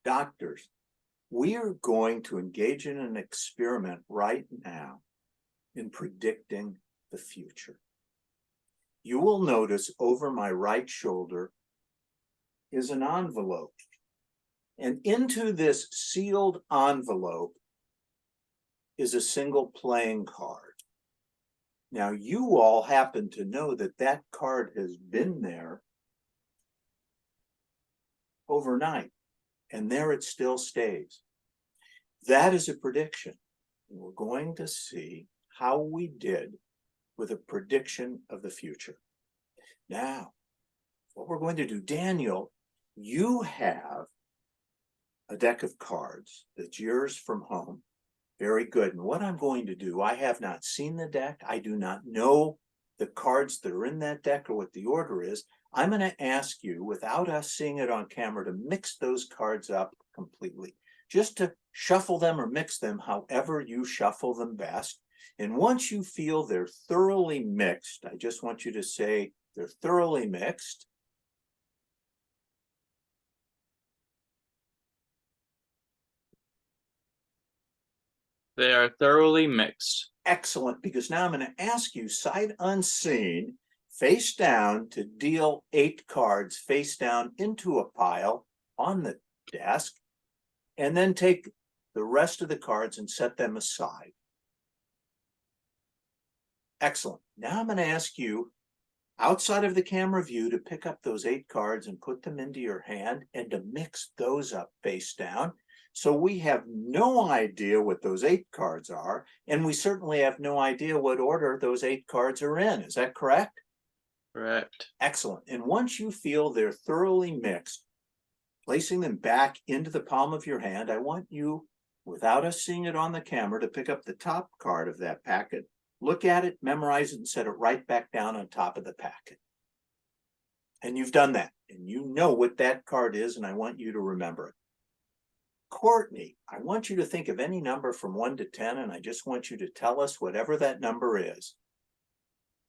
Doctors, we are going to engage in an experiment right now in predicting the future. You will notice over my right shoulder is an envelope. And into this sealed envelope is a single playing card. Now, you all happen to know that that card has been there overnight, and there it still stays. That is a prediction. And we're going to see how we did with a prediction of the future. Now, what we're going to do, Daniel, you have a deck of cards that's yours from home. Very good. And what I'm going to do, I have not seen the deck. I do not know the cards that are in that deck or what the order is. I'm going to ask you, without us seeing it on camera, to mix those cards up completely. Just to shuffle them or mix them however you shuffle them best. And once you feel they're thoroughly mixed, I just want you to say they're thoroughly mixed. They are thoroughly mixed. Excellent, because now I'm going to ask you, sight unseen, face down, to deal 8 cards face down into a pile on the desk, and then take the rest of the cards and set them aside. Excellent. Now I'm going to ask you, outside of the camera view, to pick up those 8 cards and put them into your hand and to mix those up face down. So we have no idea what those 8 cards are, and we certainly have no idea what order those 8 cards are in. Is that correct? Correct. Excellent. And once you feel they're thoroughly mixed, placing them back into the palm of your hand, I want you, without us seeing it on the camera, to pick up the top card of that packet, look at it, memorize it, and set it right back down on top of the packet. And you've done that, and you know what that card is, and I want you to remember it. Courtney, I want you to think of any number from 1 to 10, and I just want you to tell us whatever that number is.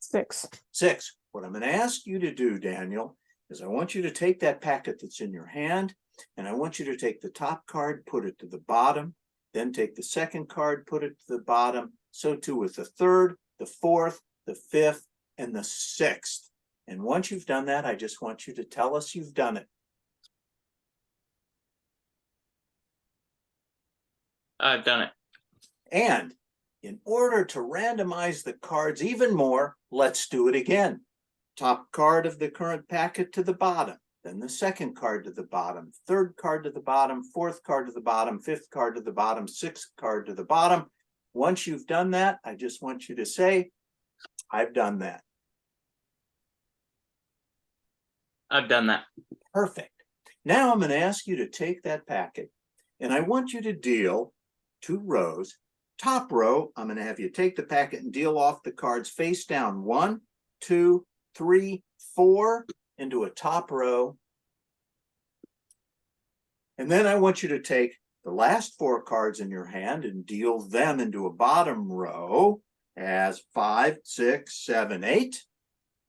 6. 6. What I'm going to ask you to do, Daniel, is I want you to take that packet that's in your hand, and I want you to take the top card, put it to the bottom, then take the second card, put it to the bottom. So too with the third, the fourth, the fifth, and the sixth. And once you've done that, I just want you to tell us you've done it. I've done it. And in order to randomize the cards even more, let's do it again. Top card of the current packet to the bottom, then the second card to the bottom, third card to the bottom, fourth card to the bottom, fifth card to the bottom, sixth card to the bottom. Once you've done that, I just want you to say, I've done that. I've done that. Perfect. Now I'm going to ask you to take that packet, and I want you to deal 2 rows. Top row, I'm going to have you take the packet and deal off the cards face down. 1, 2, 3, 4 into a top row. And then I want you to take the last 4 cards in your hand and deal them into a bottom row as 5, 6, 7, 8.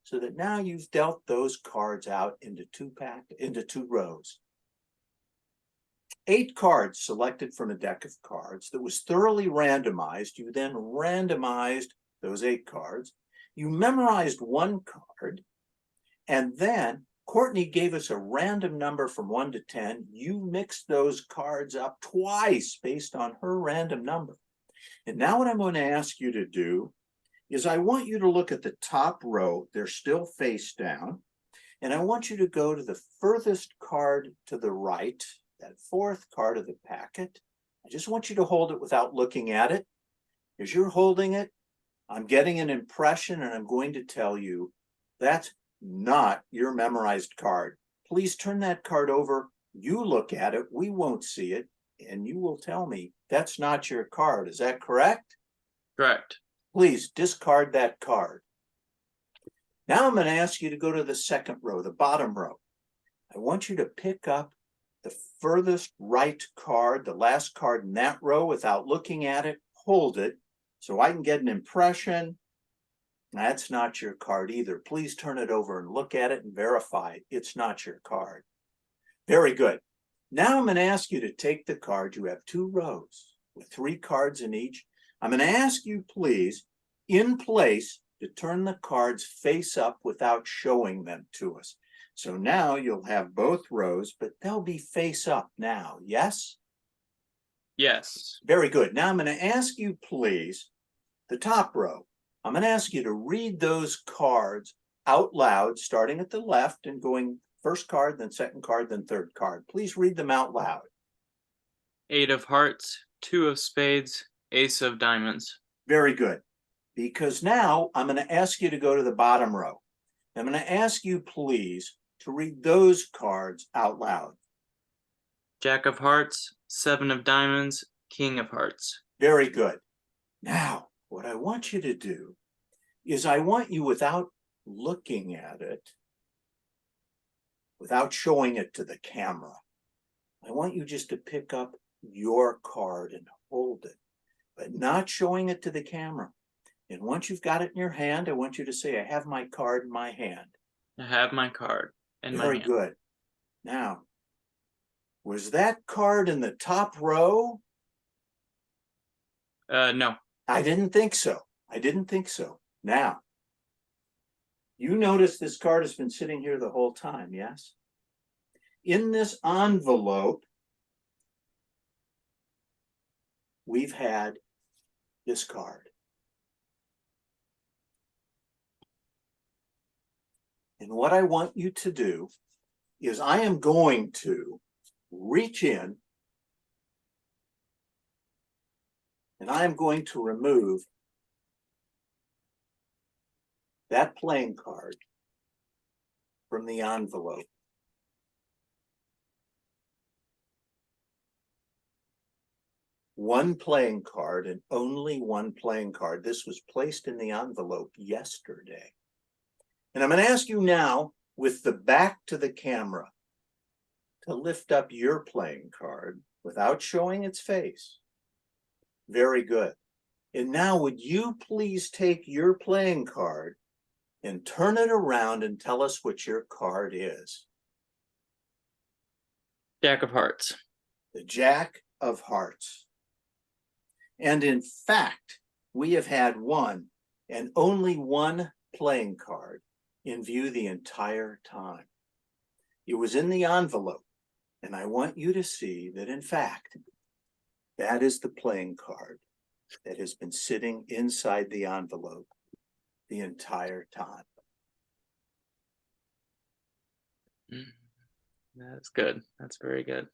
So that now you've dealt those cards out into 2 rows. 8 cards selected from a deck of cards that was thoroughly randomized. You then randomized those 8 cards. You memorized 1 card, and then Courtney gave us a random number from 1 to 10. You mixed those cards up twice based on her random number. And now what I'm going to ask you to do is I want you to look at the top row. They're still face down. And I want you to go to the furthest card to the right, that 4th card of the packet. I just want you to hold it without looking at it. As you're holding it, I'm getting an impression, and I'm going to tell you that's not your memorized card. Please turn that card over. You look at it. We won't see it. And you will tell me that's not your card. Is that correct? Correct. Please discard that card. Now I'm going to ask you to go to the 2nd row, the bottom row. I want you to pick up the furthest right card, the last card in that row, without looking at it. Hold it so I can get an impression. That's not your card either. Please turn it over and look at it and verify it's not your card. Very good. Now I'm going to ask you to take the card. You have 2 rows with 3 cards in each. I'm going to ask you, please, in place, to turn the cards face up without showing them to us. So now you'll have both rows, but they'll be face up now. Yes? Yes. Very good. Now I'm going to ask you, please, the top row. I'm going to ask you to read those cards out loud, starting at the left and going first card, then second card, then third card. Please read them out loud. 8 of hearts, 2 of spades, ace of diamonds. Very good. Because now I'm going to ask you to go to the bottom row. I'm going to ask you, please, to read those cards out loud. Jack of hearts, 7 of diamonds, king of hearts. Very good. Now, what I want you to do is I want you, without looking at it, without showing it to the camera, I want you just to pick up your card and hold it, but not showing it to the camera. And once you've got it in your hand, I want you to say, I have my card in my hand. I have my card in my Very hand. good. Now, was that card in the top row? No. I didn't think so. I didn't think so. Now, you notice this card has been sitting here the whole time, yes? In this envelope, we've had this card. And what I want you to do is I am going to reach in and I am going to remove that playing card from the envelope. One playing card and only one playing card. This was placed in the envelope yesterday. And I'm going to ask you now, with the back to the camera, to lift up your playing card without showing its face. Very good. And now would you please take your playing card and turn it around and tell us what your card is? Jack of hearts. The Jack of Hearts. And in fact, we have had one and only one playing card in view the entire time. It was in the envelope, and I want you to see that, in fact, that is the playing card that has been sitting inside the envelope the entire time. That's good. That's very good.